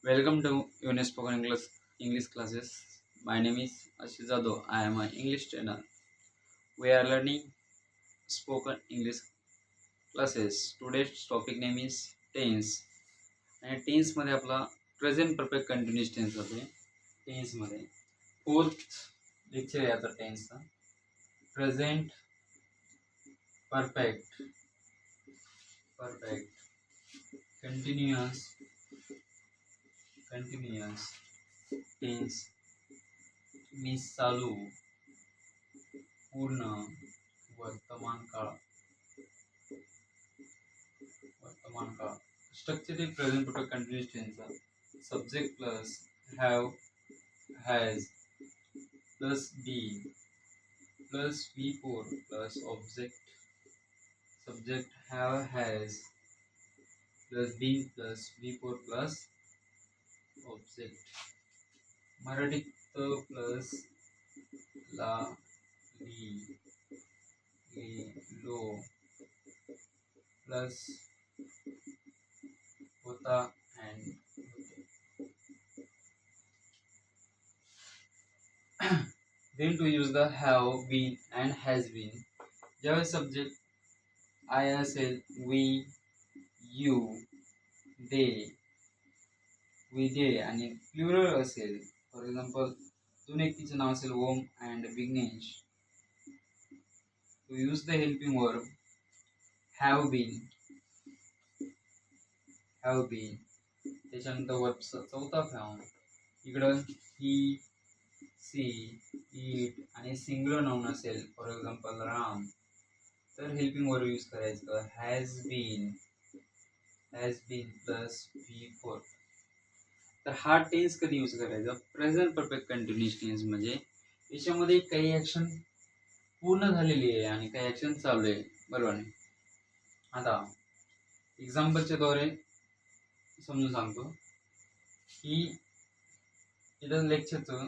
Welcome to Unespoken English classes. My name is Ashish Jadhav. I am an English trainer. We are learning spoken English classes. Today's topic name is tense. आणि tense मध्ये आपला present perfect continuous tense होते. Tense मध्ये fourth lecture आहे आता टेन्सचा. Present perfect continuous tense means चालू पूर्ण वर्तमान काळ स्ट्रक्चर एक प्रेझेंट परफेक्ट कंटिन्युअस टेन्सचा subject plus have has plus been plus V4 plus object subject have has plus been plus V4 plus object मराठीत प्लस ला ली लो प्लस होता and then to use the have been and has been. ज्यावेळेस subject I असेल we you they we they आणि plural असेल for example दोन व्यक्तीचं नाव असेल Om and Vighnesh. To use the helping verb have been त्याच्यानंतर वर्बचा चौथा फॉर्म इकडं ही सी इट आणि सिंगुलर नाउन असेल फॉर एक्झाम्पल राम तर हेल्पिंग वर्ब यूज करायचं हॅज बीन प्लस V4. तर हा टेन्स कधी यूज करायचा प्रेझेंट परफेक्ट कंटिन्युअस टेन्स म्हणजे याच्यामध्ये काही ऍक्शन पूर्ण झालेली आहे आणि काही ऍक्शन चालू आहे बरोबर नाही. आता एक्झाम्पलच्या द्वारे समजून सांगतो की इथं लेक्चरचं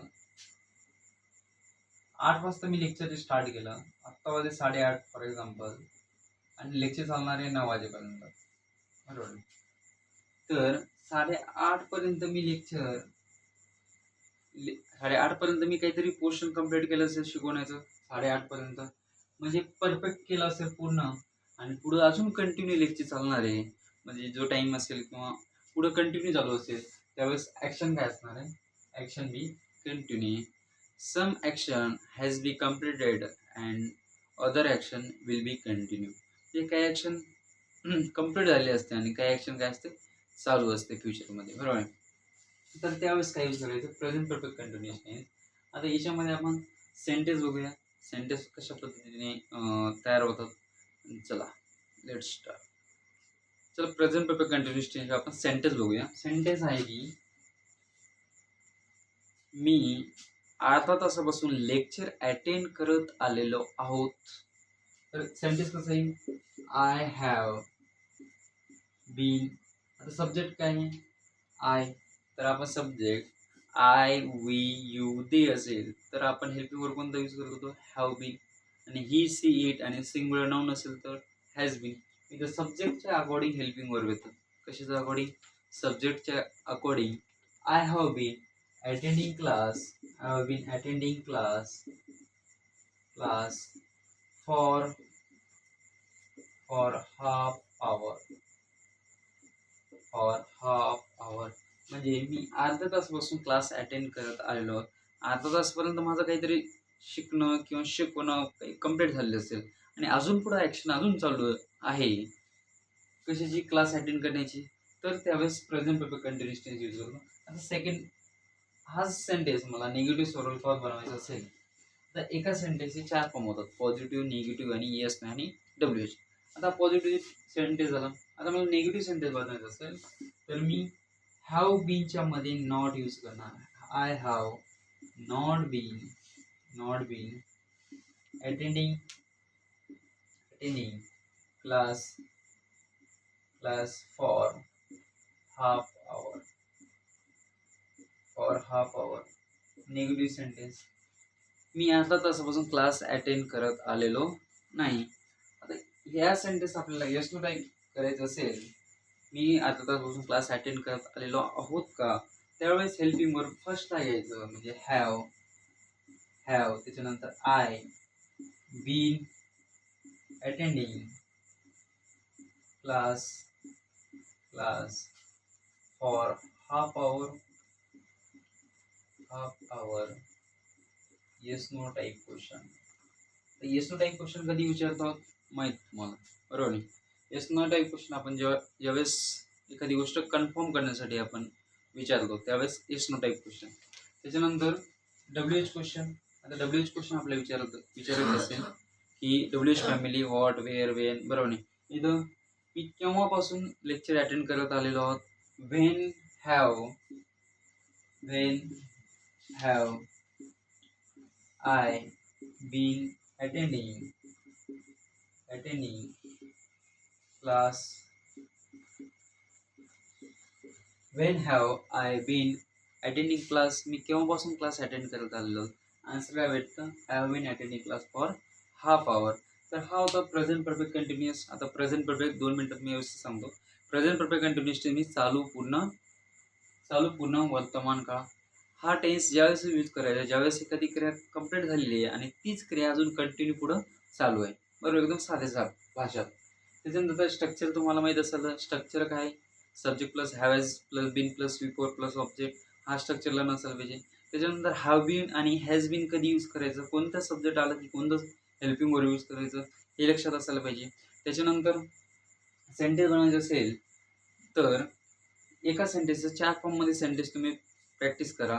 8 वाजता मी लेक्चर स्टार्ट केलं आत्ता वाजे 8:30 फॉर एक्झाम्पल आणि लेक्चर चालणार आहे 9 वाजेपर्यंत बरोबर. तर 8:30 पर्यंत मी लेक्चर 8:30 पर्यंत मी काहीतरी पोर्शन कंप्लीट केलं असेल शिकवण्याचं 8:30 पर्यंत म्हणजे परफेक्ट केलं असेल पूर्ण आणि पुढे अजून कंटिन्यू लेक्चर चालणार आहे म्हणजे जो टाइम असेल किंवा पुढे कंटिन्यू चालू असेल त्यावेळेस ऍक्शन काय असणार आहे action be continue. Some action has be completed and other action will be continue. हे काही ऍक्शन कम्प्लीट झाले असते आणि काही ऍक्शन काय असते चालू असते फ्युचरमध्ये बरोबर आहे. तर त्यावेळेस काय यूज करायचं प्रेझेंट परफेक्ट कंटिन्युअस टेन्स. आता याच्यामध्ये आपण सेंटेन्स बघूया सेंटेन्स कशा पद्धतीने तयार होतात. चला लेट्स स्टार्ट. चला प्रेझेंट परफेक्ट कंटिन्युअस टेन्स आपण सेंटेन्स बघूया. सेंटेन्स आहे की मी अर्धा तासापासून लेक्चर अटेंड करत आलेलो आहोत. तर सेंटेन्स कसं आहे आय हॅव बीन. आता सब्जेक्ट काय आहे आय तर आपण subject I we you they असेल तर आपण हेल्पिंग वर्ब कोणता यूज करत होतो हॅव बीन. आणि ही सी इट आणि सिंगुलर नाउन असेल तर हॅज बीन. इथं सब्जेक्टच्या अकॉर्डिंग हेल्पिंग वर्ब येतं. कशाच्या अकॉर्डिंग सब्जेक्टच्या according I have been attending class for half hour म्हणजे मी अर्धा तासापासून क्लास अटेंड करत आलेलो. अर्धा तासपर्यंत माझं काहीतरी शिकणं किंवा शिकवणं काही कम्प्लीट झालेलं असेल आणि अजून पुढे ऍक्शन अजून चालू आहे कशाची क्लास अटेंड करण्याची तर त्यावेळेस present perfect continuous tense use करतो. आता सेकंड हाच सेंटेन्स मला निगेटिव्ह सोरल फॉर्म बनवायचा असेल तर एका सेंटेन्सचे 4 फॉर्म होतात पॉझिटिव्ह निगेटिव्ह आणि येस आणि WH. आता पॉझिटिव्ह सेंटेन्स झाला. आता मला निगेटिव्ह सेंटेन्स बनवायचं असेल तर मी हॅव बीनच्या मध्ये नॉट यूज करणार. I have not been attending class for half hour. Negative sentence मी अर्धा तासापासून क्लास अटेंड करत आलेलो नाही. आता ह्या सेंटेन्स आपल्याला यस टू टाईप करायचं असेल मी अर्धा तासपासून क्लास अटेंड करत आलेलो आहोत का, त्यावेळेस हेल्पिंग वर्ब फर्स्टला यायचं. म्हणजे हॅव, त्याच्यानंतर I been attending class for half hour yes no type question. Yes no type question कधी विचारतो माहीत तुम्हाला, बरोबर नाही. येस नो टाईप क्वेश्चन आपण ज्यावेळेस एखादी गोष्ट कन्फर्म करण्यासाठी आपण विचारतो त्यावेळेस येस नो टाईप क्वेश्चन. त्याच्यानंतर WH क्वेश्चन. आता WH क्वेश्चन आपल्याला विचारत असेल की WH family, what, where, when, बरोबर नाही. इथं मी केव्हापासून लेक्चर अटेंड करत आलेलो आहोत. When have I been attending class. When have I been attending class, मी केव्हापासून क्लास अटेंड करत आलेलो. आन्सर काय भेटतं, I have been attending class for half hour. तर हा होता प्रेझेंट परफेक्ट कंटिन्युअस. आता प्रेझेंट परफेक्ट 2 मिनिटात मी व्यवस्थित सांगतो. प्रेझेंट परफेक्ट कंटिन्युअसचे मी चालू पूर्ण वर्तमान काळ. हा टेन्स ज्यावेळेस यूज करायचा ज्यावेळेस एखादी क्रिया कंप्लीट झालेली आहे आणि तीच क्रिया अजून कंटिन्यू पुढं चालू आहे, बरोबर, एकदम साधे भाषात. त्याच्यानंतर स्ट्रक्चर तुम्हाला माहीत असेल. स्ट्रक्चर काय, subject plus has plus been plus before plus object, हा स्ट्रक्चरला नसायला पाहिजे. त्याच्यानंतर हॅव बीन आणि हॅज बीन कधी यूज करायचं, कोणता सब्जेक्ट आला की कोणतं हेल्पिंग वर्ब यूज करायचं हे लक्षात असायला पाहिजे. त्याच्यानंतर सेंटेन्स बनवायचं असेल तर एका सेंटेन्सचं 4 फॉर्ममध्ये सेंटेन्स तुम्ही प्रॅक्टिस करा.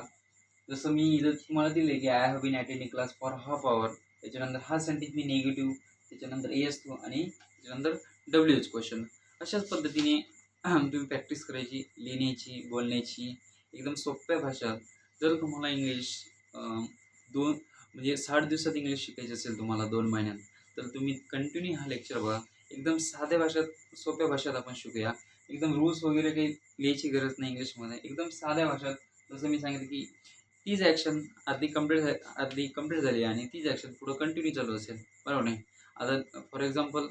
जसं मी इथं तुम्हाला दिले की I have been attending class for half hour. त्याच्यानंतर हा सेंटेन्स मी निगेटिव्ह, त्याच्यानंतर एस टू आणि त्याच्यानंतर WH क्वेश्चन. अशाच पद्धतीने तुम्ही प्रॅक्टिस करायची, लिहिण्याची, बोलण्याची, एकदम सोप्या भाषात. जर तुम्हाला इंग्लिश 60 दिवसात इंग्लिश शिकायची असेल तुम्हाला 2 महिन्यात, तर तुम्ही कंटिन्यू हा लेक्चर बघा. एकदम साध्या भाषेत, सोप्या भाषेत आपण शिकूया. एकदम रूल्स वगैरे काही लिहायची गरज नाही इंग्लिशमध्ये, एकदम साध्या भाषेत. जसं मी सांगितलं की तीच ॲक्शन अर्धी कंप्लीट झाली आणि तीच ॲक्शन पुढं कंटिन्यू चालू असेल, बरोबर नाही. आता फॉर एक्झाम्पल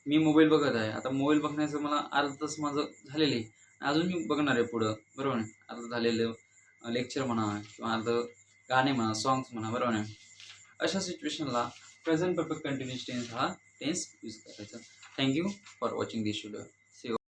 मी मोबाईल बघत आहे. आता मोबाईल बघण्याचं मला अर्धा तास माझं झालेलं आहे, अजून मी बघणार आहे पुढं, बरोबर नाही. अर्धं झालेलं लेक्चर म्हणा किंवा अर्धं गाणे म्हणा, सॉंग्स म्हणा, बरोबर नाही. अशा सिच्युएशनला प्रेझेंट परफेक्ट कंटिन्युअस टेन्स हा टेन्स यूज करायचा. Thank you for watching this video.